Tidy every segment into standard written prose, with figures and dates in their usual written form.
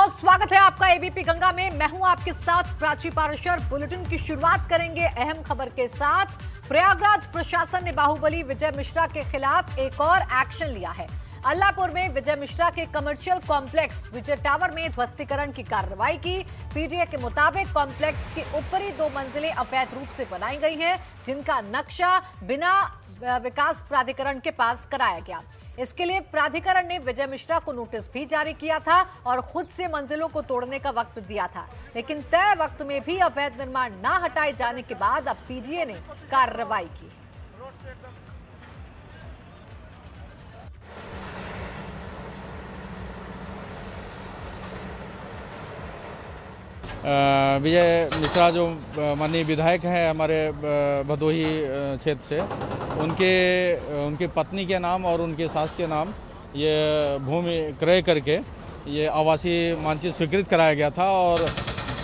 बहुत स्वागत है आपका एबीपी गंगा में। मैं हूं आपके साथ प्राची पाराशर। बुलेटिन की शुरुआत करेंगे अहम खबर के साथ। प्रयागराज प्रशासन ने बाहुबली विजय मिश्रा के खिलाफ एक और एक्शन लिया है। अल्लाहपुर में विजय मिश्रा के कमर्शियल कॉम्प्लेक्स विजय टावर में ध्वस्तीकरण की कार्रवाई की। पीडीए के मुताबिक कॉम्प्लेक्स की ऊपरी 2 मंजिलें अवैध रूप से बनाई गई हैं, जिनका नक्शा बिना विकास प्राधिकरण के पास कराया गया। इसके लिए प्राधिकरण ने विजय मिश्रा को नोटिस भी जारी किया था और खुद से मंजिलों को तोड़ने का वक्त दिया था, लेकिन तय वक्त में भी अवैध निर्माण न हटाए जाने के बाद अब पीडीए ने कार्रवाई की। विजय मिश्रा जो माननीय विधायक हैं हमारे भदोही क्षेत्र से, उनकी पत्नी के नाम और उनके सास के नाम ये भूमि क्रय करके ये आवासीय मानचित्र स्वीकृत कराया गया था और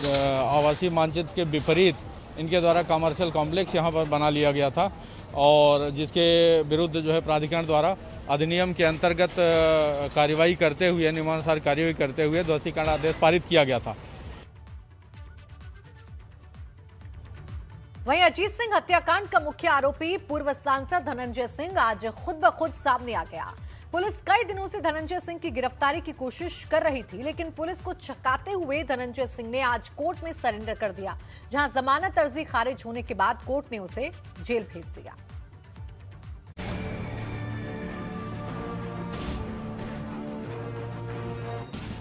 आवासीय मानचित्र के विपरीत इनके द्वारा कमर्शियल कॉम्प्लेक्स यहाँ पर बना लिया गया था और जिसके विरुद्ध जो है प्राधिकरण द्वारा अधिनियम के अंतर्गत कार्रवाई करते हुए, नियमानुसार कार्रवाई करते हुए ध्वस्तीकरण आदेश पारित किया गया था। वहीं अजीत सिंह हत्याकांड का मुख्य आरोपी पूर्व सांसद धनंजय सिंह आज खुद ब खुद सामने आ गया। पुलिस कई दिनों से धनंजय सिंह की गिरफ्तारी की कोशिश कर रही थी, लेकिन पुलिस को चकाते हुए धनंजय सिंह ने आज कोर्ट में सरेंडर कर दिया, जहां जमानत अर्जी खारिज होने के बाद कोर्ट ने उसे जेल भेज दिया।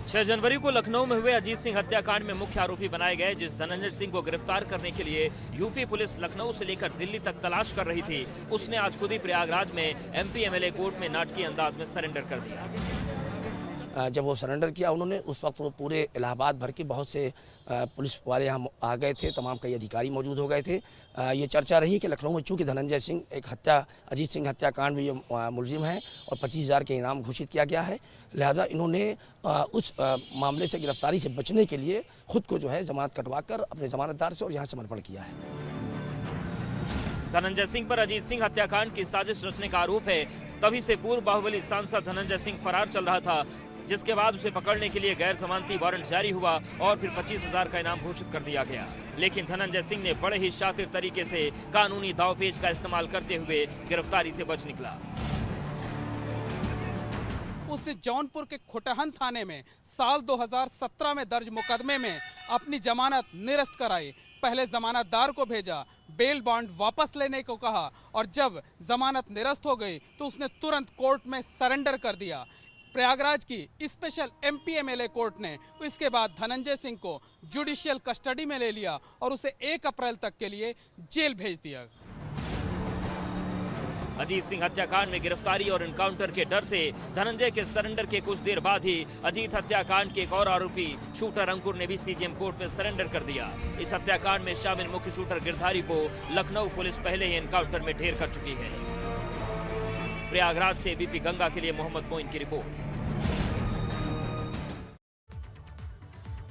6 जनवरी को लखनऊ में हुए अजीत सिंह हत्याकांड में मुख्य आरोपी बनाए गए जिस धनंजय सिंह को गिरफ्तार करने के लिए यूपी पुलिस लखनऊ से लेकर दिल्ली तक तलाश कर रही थी, उसने आज खुद ही प्रयागराज में एमपी एमएलए कोर्ट में नाटकीय अंदाज में सरेंडर कर दिया। जब वो सरेंडर किया उन्होंने, उस वक्त वो पूरे इलाहाबाद भर के बहुत से पुलिस वाले हम आ गए थे, तमाम कई अधिकारी मौजूद हो गए थे। ये चर्चा रही कि लखनऊ में चूँकि धनंजय सिंह एक अजीत सिंह हत्याकांड में ये मुलजिम है और 25,000 के इनाम घोषित किया गया है, लिहाजा इन्होंने उस मामले से गिरफ्तारी से बचने के लिए खुद को जो है जमानत कटवा कर अपने जमानतदार से और यहाँ समर्पण किया है। धनंजय सिंह पर अजीत सिंह हत्याकांड की साजिश रचने का आरोप है। तभी से पूर्व बाहुबली सांसद धनंजय सिंह फरार चल रहा था, जिसके बाद उसे पकड़ने के लिए गैर जमानती वारंट जारी हुआ और फिर 25,000 का इनाम घोषित कर दिया गया। लेकिन धनंजय सिंह ने बड़े ही शातिर तरीके से कानूनी दांवपेच का इस्तेमाल करते हुए गिरफ्तारी से बच निकला। उसने जौनपुर के खुटहन थाने में साल 2017 में दर्ज मुकदमे में अपनी जमानत निरस्त कराई। पहले जमानतदार को भेजा, बेल बॉन्ड वापस लेने को कहा और जब जमानत निरस्त हो गई तो उसने तुरंत कोर्ट में सरेंडर कर दिया। प्रयागराज की स्पेशल एमपी एमएलए कोर्ट ने इसके बाद धनंजय सिंह को जुडिशियल कस्टडी में ले लिया और उसे 1 अप्रैल तक के लिए जेल भेज दिया। अजीत सिंह हत्याकांड में गिरफ्तारी और एनकाउंटर के डर से धनंजय के सरेंडर के कुछ देर बाद ही अजीत हत्याकांड के एक और आरोपी शूटर अंकुर ने भी सीजेएम कोर्ट में सरेंडर कर दिया। इस हत्याकांड में शामिल मुख्य शूटर गिरधारी को लखनऊ पुलिस पहले ही एनकाउंटर में ढेर कर चुकी है। प्रयागराज से एबीपी गंगा के लिए मोहम्मद मोइन की रिपोर्ट।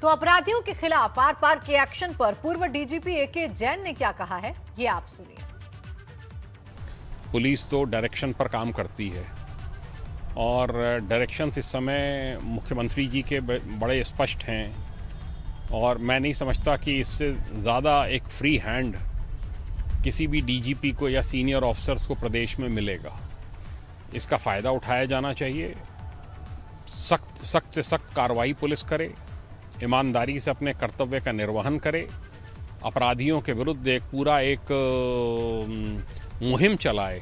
तो अपराधियों के खिलाफ आर पार के एक्शन पर पूर्व डीजीपी एके जैन ने क्या कहा है, ये आप सुनिए। पुलिस तो डायरेक्शन पर काम करती है और डायरेक्शन इस समय मुख्यमंत्री जी के बड़े स्पष्ट हैं और मैं नहीं समझता कि इससे ज़्यादा एक फ्री हैंड किसी भी डीजीपी को या सीनियर ऑफिसर्स को प्रदेश में मिलेगा। इसका फ़ायदा उठाया जाना चाहिए। सख्त से सख्त कार्रवाई पुलिस करे, ईमानदारी से अपने कर्तव्य का निर्वहन करे, अपराधियों के विरुद्ध एक मुहिम चलाए।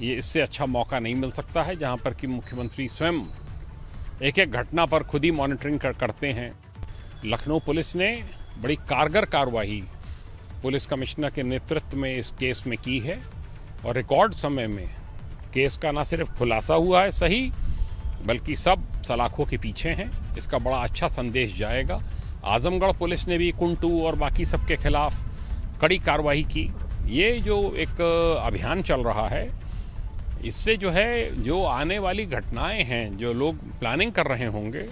ये इससे अच्छा मौका नहीं मिल सकता है जहां पर कि मुख्यमंत्री स्वयं एक घटना पर खुद ही मॉनिटरिंग करते हैं। लखनऊ पुलिस ने बड़ी कारगर कार्रवाई पुलिस कमिश्नर के नेतृत्व में इस केस में की है और रिकॉर्ड समय में केस का न सिर्फ खुलासा हुआ है सही, बल्कि सब सलाखों के पीछे हैं। इसका बड़ा अच्छा संदेश जाएगा। आजमगढ़ पुलिस ने भी कुंटू और बाकी सबके खिलाफ कड़ी कार्रवाई की। ये जो एक अभियान चल रहा है, इससे जो है जो आने वाली घटनाएं हैं, जो लोग प्लानिंग कर रहे होंगे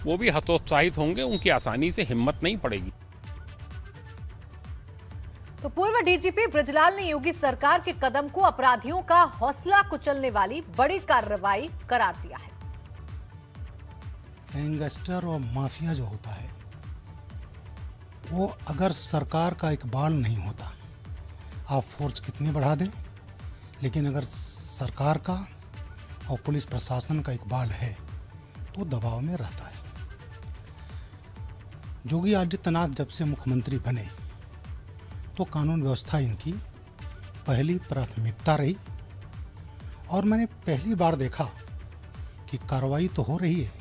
वो भी हतोत्साहित होंगे, उनकी आसानी से हिम्मत नहीं पड़ेगी। तो पूर्व डीजीपी बृजलाल ने योगी सरकार के कदम को अपराधियों का हौसला कुचलने वाली बड़ी कार्रवाई करार दिया है। गैंगस्टर और माफिया जो होता है वो अगर सरकार का इकबाल नहीं होता, आप फोर्स कितनी बढ़ा दें, लेकिन अगर सरकार का और पुलिस प्रशासन का इकबाल है तो दबाव में रहता है। योगी आदित्यनाथ जब से मुख्यमंत्री बने तो कानून व्यवस्था इनकी पहली प्राथमिकता रही और मैंने पहली बार देखा कि कार्रवाई तो हो रही है,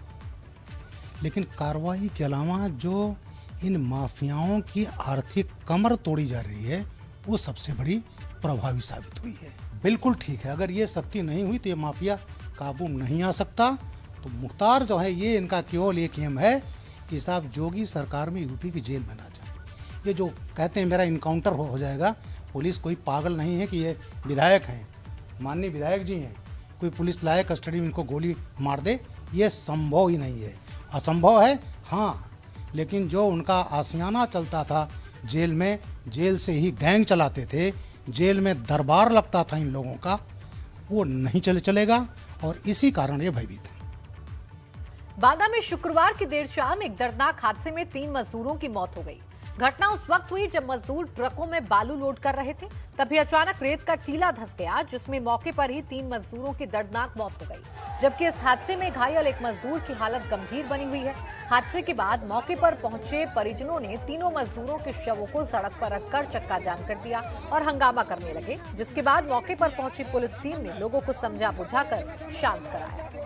लेकिन कार्रवाई के अलावा जो इन माफियाओं की आर्थिक कमर तोड़ी जा रही है वो सबसे बड़ी प्रभावी साबित हुई है। बिल्कुल ठीक है, अगर ये सख्ती नहीं हुई तो ये माफिया काबू नहीं आ सकता। तो मुख्तार जो है ये इनका केवल एक एम है कि साहब योगी सरकार में यूपी की जेल में ना जाए। ये जो कहते हैं मेरा इनकाउंटर हो जाएगा, पुलिस कोई पागल नहीं है कि ये विधायक हैं, माननीय विधायक जी हैं, कोई पुलिस लाए कस्टडी में इनको गोली मार दे, ये संभव ही नहीं है। असंभव है हाँ, लेकिन जो उनका आशियाना चलता था जेल में, जेल से ही गैंग चलाते थे, जेल में दरबार लगता था इन लोगों का, वो नहीं चलेगा और इसी कारण ये भयभीत है। बांदा में शुक्रवार की देर शाम एक दर्दनाक हादसे में 3 मजदूरों की मौत हो गई। घटना उस वक्त हुई जब मजदूर ट्रकों में बालू लोड कर रहे थे, तभी अचानक रेत का टीला धंस गया, जिसमें मौके पर ही 3 मजदूरों की दर्दनाक मौत हो गई, जबकि इस हादसे में घायल एक मजदूर की हालत गंभीर बनी हुई है। हादसे के बाद मौके पर पहुंचे परिजनों ने तीनों मजदूरों के शवों को सड़क पर रखकर चक्का जाम कर दिया और हंगामा करने लगे, जिसके बाद मौके पर पहुंची पुलिस टीम ने लोगों को समझा बुझाकर शांत कराया।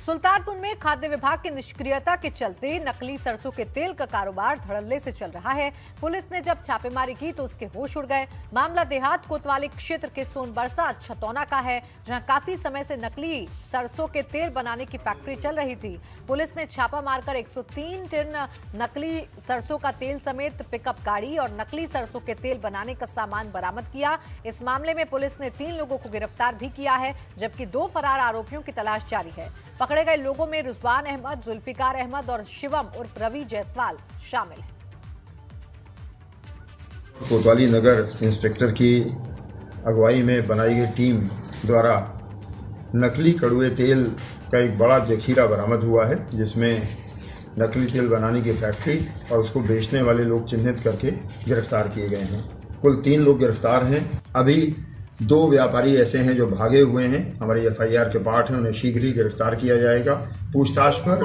सुल्तानपुर में खाद्य विभाग की निष्क्रियता के चलते नकली सरसों के तेल का कारोबार धड़ल्ले से चल रहा है। पुलिस ने जब छापेमारी की तो उसके होश उड़ गए। मामला देहात कोतवाली क्षेत्र के सोनबरसा छतौना का है, जहां काफी समय से नकली सरसों के तेल बनाने की फैक्ट्री चल रही थी। पुलिस ने छापा मारकर 103 टन नकली सरसों का तेल समेत पिकअप गाड़ी और नकली सरसों के तेल बनाने का सामान बरामद किया। इस मामले में पुलिस ने 3 लोगों को गिरफ्तार भी किया है, जबकि 2 फरार आरोपियों की तलाश जारी है। पकड़े गए लोगों में रिजवान अहमद, जुल्फिकार अहमद और शिवम उर्फ रवि जायसवाल शामिल हैं। कोतवाली नगर इंस्पेक्टर की अगुवाई में बनाई गई टीम द्वारा नकली कड़ुए तेल का एक बड़ा जखीरा बरामद हुआ है, जिसमें नकली तेल बनाने की फैक्ट्री और उसको बेचने वाले लोग चिन्हित करके गिरफ्तार किए गए हैं। कुल 3 लोग गिरफ्तार हैं। अभी 2 व्यापारी ऐसे हैं जो भागे हुए हैं, हमारी FIR के पार्ट हैं, उन्हें शीघ्र ही गिरफ्तार किया जाएगा। पूछताछ पर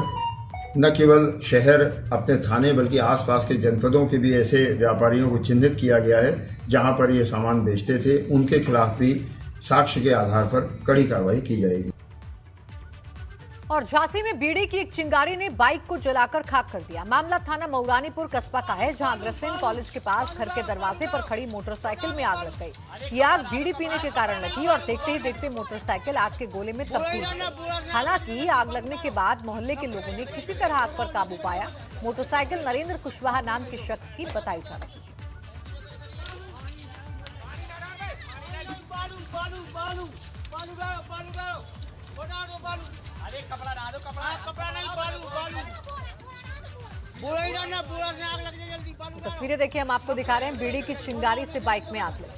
न केवल शहर अपने थाने बल्कि आसपास के जनपदों के भी ऐसे व्यापारियों को चिन्हित किया गया है जहां पर ये सामान बेचते थे, उनके खिलाफ भी साक्ष्य के आधार पर कड़ी कार्रवाई की जाएगी। और झांसी में बीड़ी की एक चिंगारी ने बाइक को जलाकर खाक कर दिया। मामला थाना मऊरानीपुर कस्बा का है, जहां अग्रसेन कॉलेज के पास घर के दरवाजे पर खड़ी मोटरसाइकिल में आग लग गई। ये आग बीड़ी पीने के कारण लगी और देखते ही देखते मोटरसाइकिल आग के गोले में तब्दील हो गई। हालांकि आग लगने के बाद मोहल्ले के लोगों ने किसी तरह आग पर काबू पाया। मोटरसाइकिल नरेंद्र कुशवाहा नाम के शख्स की बताई जा रही है। तस्वीरें देखिए, हम आपको दिखा रहे हैं बीड़ी की चिंगारी से बाइक में आग लगी।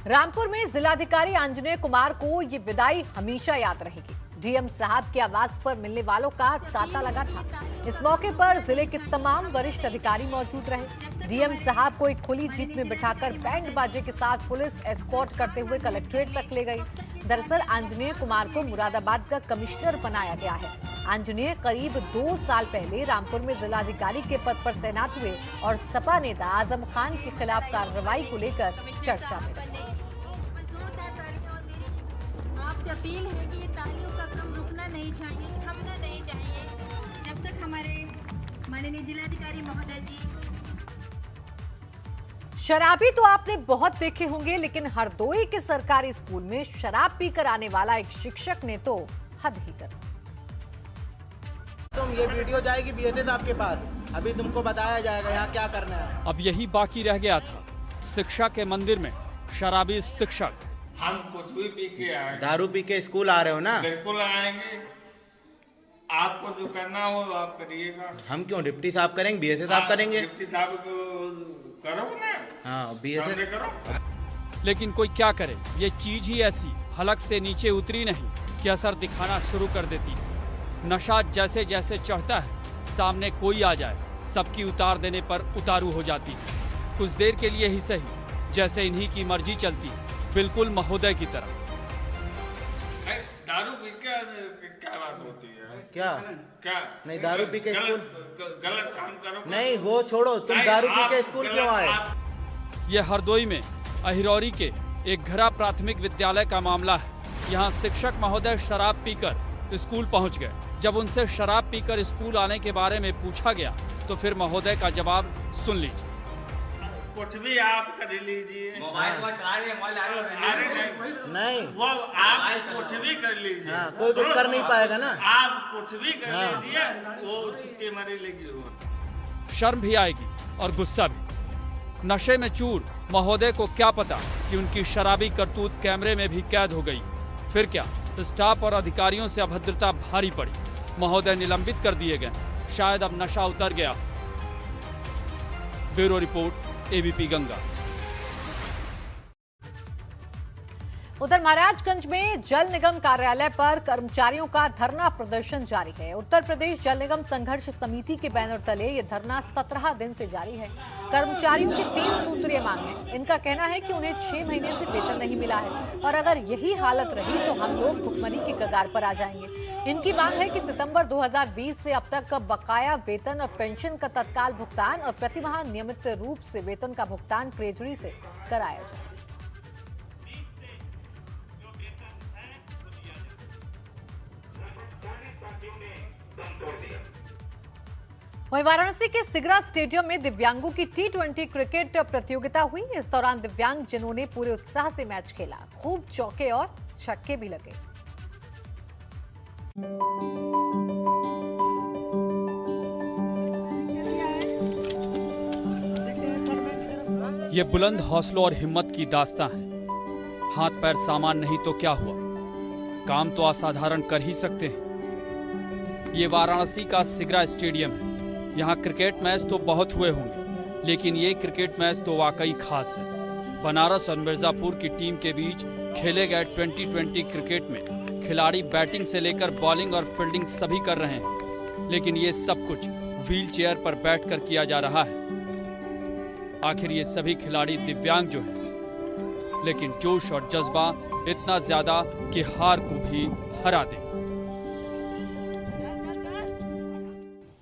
रामपुर में जिलाधिकारी आंजनेय कुमार को ये विदाई हमेशा याद रहेगी। डीएम साहब के आवास पर मिलने वालों का तांता लगा था। इस मौके पर जिले के तमाम वरिष्ठ अधिकारी मौजूद रहे। डीएम साहब को एक खुली जीप में बिठाकर बैंड बाजे के साथ पुलिस एस्कॉर्ट करते हुए कलेक्ट्रेट तक ले गई। दरअसल आंजनेय कुमार को मुरादाबाद का कमिश्नर बनाया गया है। आंजनेय करीब 2 साल पहले रामपुर में जिलाधिकारी के पद पर तैनात हुए और सपा नेता आजम खान के खिलाफ कार्रवाई को लेकर चर्चा में रहे। आपसे अपील है कि ये तालियों का क्रम रुकना नहीं चाहिए, थमना नहीं चाहिए, जब तक हमारे माननीय जिलाधिकारी महोदय जी। शराबी तो आपने बहुत देखे होंगे, लेकिन हरदोई के सरकारी स्कूल में शराब पीकर आने वाला एक शिक्षक ने तो हद ही कर दी। तुम ये वीडियो जाएगी BSS आपके पास, अभी तुमको बताया जाएगा यहाँ क्या करना है। अब यही बाकी रह गया था, शिक्षा के मंदिर में शराबी शिक्षक। हम कुछ भी पी के आए, दारू पी के स्कूल आ रहे हो ना? बिल्कुल आएंगे। आपको जो करना हो आप करिएगा। हम क्यों डिप्टी साहब करेंगे, बीएसए साहब करेंगे। डिप्टी साहब को करो ना। हाँ बीएसए करो। लेकिन कोई क्या करे, ये चीज ही ऐसी हलक से नीचे उतरी नहीं कि असर दिखाना शुरू कर देती है। नशा जैसे जैसे चढ़ता है, सामने कोई आ जाए सबकी उतार देने पर उतारू हो जाती है। कुछ देर के लिए ही सही, जैसे इन्हीं की मर्जी चलती, बिल्कुल महोदय की तरह। दारू पी के क्या बात होती है? क्या नहीं, दारू पी के स्कूल गलत काम करो। नहीं वो छोड़ो, तुम दारू पी के स्कूल क्यों आए? ये हरदोई में अहिरौरी के एक घरा प्राथमिक विद्यालय का मामला है। यहाँ शिक्षक महोदय शराब पीकर स्कूल पहुँच गए। जब उनसे शराब पीकर स्कूल आने के बारे में पूछा गया तो फिर महोदय का जवाब सुन लीजिए। कुछ भी आप कर लीजिए। मोबाइल चला रहे हैं। नहीं वो आप कुछ भी कर लीजिए। हाँ, कोई कुछ कर नहीं पाएगा ना। आप कुछ भी कर लीजिए, वो छुट्टी मारी लेगी। शर्म भी आएगी और गुस्सा भी। नशे में चूर महोदय को क्या पता कि उनकी शराबी करतूत कैमरे में भी कैद हो गई। फिर क्या, स्टाफ और अधिकारियों से अभद्रता भारी पड़ी। महोदय निलंबित कर दिए गए। शायद अब नशा उतर गया। Bureau report, ABP Ganga. उधर महाराजगंज में जल निगम कार्यालय पर कर्मचारियों का धरना प्रदर्शन जारी है। उत्तर प्रदेश जल निगम संघर्ष समिति के बैनर तले ये धरना 17 दिन से जारी है। कर्मचारियों की 3 सूत्रीय मांग है। इनका कहना है कि उन्हें 6 महीने से वेतन नहीं मिला है और अगर यही हालत रही तो हम लोग भुखमरी की कगार पर आ जाएंगे। इनकी मांग है कि सितंबर 2020 से अब तक का बकाया वेतन और पेंशन का तत्काल भुगतान और प्रतिमाह नियमित रूप से वेतन का भुगतान ट्रेजरी से कराया जाए। वहीं वाराणसी के सिगरा स्टेडियम में दिव्यांगों की T20 क्रिकेट प्रतियोगिता हुई। इस दौरान दिव्यांग जनों ने पूरे उत्साह से मैच खेला। खूब चौके और छक्के भी लगे। ये बुलंद हौसलों और हिम्मत की दास्तां है। हाथ पैर सामान नहीं तो क्या हुआ, काम तो असाधारण कर ही सकते हैं। ये वाराणसी का सिगरा स्टेडियम है। यहाँ क्रिकेट मैच तो बहुत हुए होंगे, लेकिन ये क्रिकेट मैच तो वाकई खास है। बनारस और मिर्जापुर की टीम के बीच खेले गए 2020 क्रिकेट में खिलाड़ी बैटिंग से लेकर बॉलिंग और फील्डिंग सभी कर रहे हैं, लेकिन ये सब कुछ व्हील चेयर पर बैठकर किया जा रहा है। आखिर ये सभी खिलाड़ी दिव्यांग जो हैं, लेकिन जोश और जज्बा इतना ज्यादा कि हार को भी हरा दे।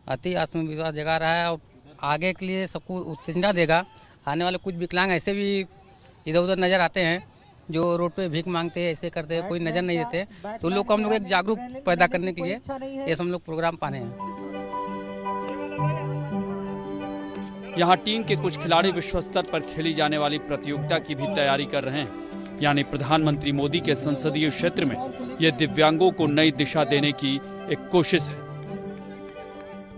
अति आत्मविश्वास जगा रहा है और आगे के लिए सबको उत्तेजना देगा। आने वाले कुछ विकलांग ऐसे भी इधर उधर नजर आते हैं जो रोड पे भीख मांगते हैं, ऐसे करते हैं, कोई नजर नहीं देते, तो लोग को हम लोग एक जागरूक पैदा करने के लिए ये हम लोग प्रोग्राम पाने हैं। यहाँ टीम के कुछ खिलाड़ी विश्व स्तर पर खेली जाने वाली प्रतियोगिता की भी तैयारी कर रहे हैं। यानी प्रधानमंत्री मोदी के संसदीय क्षेत्र में ये दिव्यांगों को नई दिशा देने की एक कोशिश है।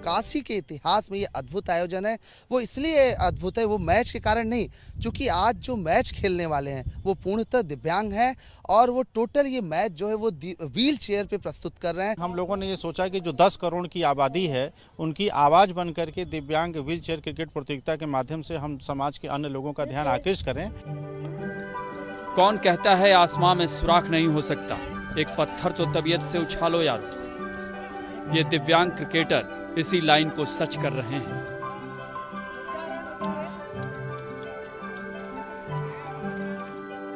काशी के इतिहास में ये अद्भुत आयोजन है। वो इसलिए अद्भुत है, वो मैच के कारण नहीं, क्योंकि आज जो मैच खेलने वाले हैं वो पूर्णतः दिव्यांग हैं और वो टोटल ये मैच जो है वो व्हील चेयर पे प्रस्तुत कर रहे हैं। हम लोगों ने ये सोचा कि जो 10 करोड़ की आबादी है उनकी आवाज़ बन करके दिव्यांग व्हील चेयर क्रिकेट प्रतियोगिता के माध्यम से हम समाज के अन्य लोगों का ध्यान आकृष्ट करें। कौन कहता है आसमां में सुराख नहीं हो सकता, एक पत्थर तो तबीयत से उछालो यार। ये दिव्यांग क्रिकेटर इसी लाइन को सच कर रहे हैं।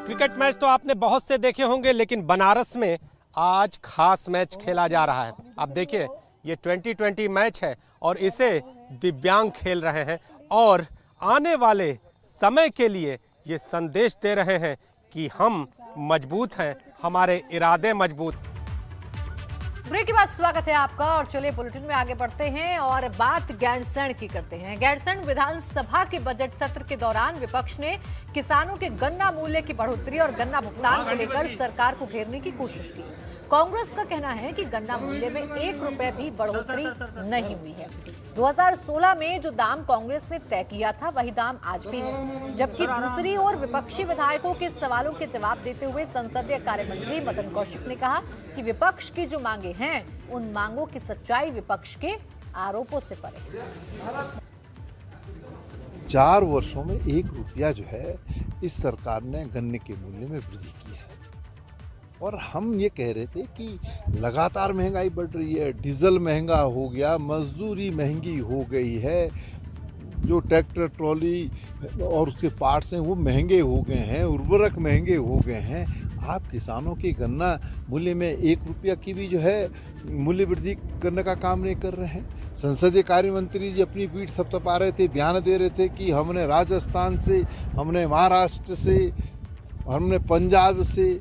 क्रिकेट मैच तो आपने बहुत से देखे होंगे, लेकिन बनारस में आज खास मैच खेला जा रहा है। आप देखिए, ये 2020 मैच है और इसे दिव्यांग खेल रहे हैं और आने वाले समय के लिए ये संदेश दे रहे हैं कि हम मजबूत हैं, हमारे इरादे मजबूत। ब्रेक के बाद स्वागत है आपका और चलिए बुलेटिन में आगे बढ़ते हैं और बात गैरसैंण की करते हैं। गैरसैंण विधानसभा के बजट सत्र के दौरान विपक्ष ने किसानों के गन्ना मूल्य की बढ़ोतरी और गन्ना भुगतान को लेकर सरकार को घेरने की कोशिश की। कांग्रेस का कहना है कि गन्ना मूल्य में 1 रुपए भी बढ़ोतरी नहीं हुई है। 2016 में जो दाम कांग्रेस ने तय किया था वही दाम आज भी है। जबकि दूसरी ओर विपक्षी विधायकों के सवालों के जवाब देते हुए संसदीय कार्य मंत्री मदन कौशिक ने कहा कि विपक्ष की जो मांगे हैं उन मांगों की सच्चाई विपक्ष के आरोपों से परे। 4 वर्षों में 1 रुपया जो है इस सरकार ने गन्ने के मूल्य में वृद्धि की है। और हम ये कह रहे थे कि लगातार महंगाई बढ़ रही है, डीजल महंगा हो गया, मजदूरी महंगी हो गई है, जो ट्रैक्टर ट्रॉली और उसके पार्ट्स हैं वो महंगे हो गए हैं, उर्वरक महंगे हो गए हैं। आप किसानों के गन्ना मूल्य में 1 रुपया की भी जो है मूल्य वृद्धि करने का काम नहीं कर रहे हैं। संसदीय कार्य मंत्री जी अपनी पीठ थपथपा रहे थे, बयान दे रहे थे कि हमने राजस्थान से, हमने महाराष्ट्र से, हमने पंजाब से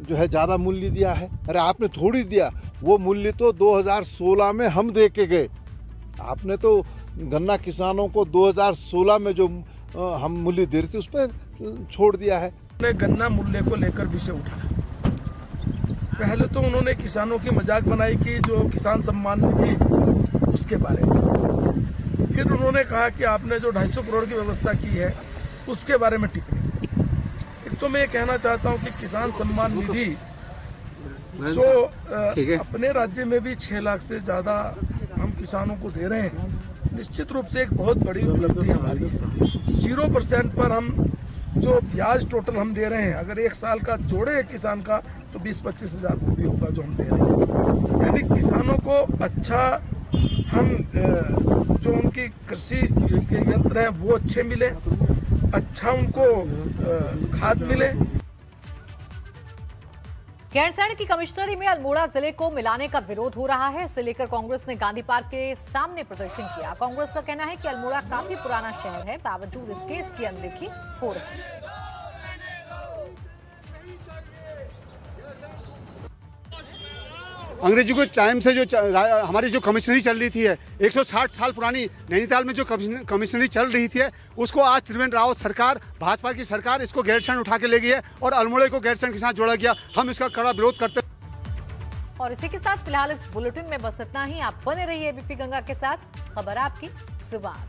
जो है ज़्यादा मूल्य दिया है। अरे आपने थोड़ी दिया, वो मूल्य तो 2016 में हम दे के गए। आपने तो गन्ना किसानों को 2016 में जो हम मूल्य दे रहे थे उस पर छोड़ दिया है। गन्ना मूल्य को लेकर विषय उठाया। पहले तो उन्होंने किसानों की मजाक बनाई कि जो किसान सम्मान निधि उसके बारे में, फिर उन्होंने कहा कि आपने जो 250 करोड़ की व्यवस्था की है उसके बारे में टिप्पणी। एक तो मैं ये कहना चाहता हूँ कि किसान सम्मान निधि जो अपने राज्य में भी 6 लाख से ज़्यादा हम किसानों को दे रहे हैं, निश्चित रूप से एक बहुत बड़ी उपलब्धि हमारी है। 0% पर हम जो ब्याज टोटल हम दे रहे हैं, अगर 1 साल का जोड़े किसान का तो 20-25 हज़ार रुपये होगा जो हम दे रहे हैं। यानी किसानों को अच्छा हम जो उनकी कृषि के यंत्र हैं वो अच्छे मिले, अच्छा उनको खाद मिले। गैरसैंण की कमिश्नरी में अल्मोड़ा जिले को मिलाने का विरोध हो रहा है। इसे लेकर कांग्रेस ने गांधी पार्क के सामने प्रदर्शन किया। कांग्रेस का कहना है कि अल्मोड़ा काफी पुराना शहर है, बावजूद इसकी अनदेखी हो रही है। अंग्रेजों के टाइम से जो हमारी जो कमिश्नरी चल रही थी 160 साल पुरानी नैनीताल में जो कमिश्नरी चल रही थी उसको आज त्रिवेंद्र रावत सरकार, भाजपा की सरकार इसको गैरसैंण उठा के ले गई है और अल्मोड़ा को गैरसैंण के साथ जोड़ा गया। हम इसका कड़ा विरोध करते हैं। और इसी के साथ फिलहाल इस बुलेटिन में बस इतना ही। आप बने रहिए एबीपी गंगा के साथ। खबर आपकी, जुबान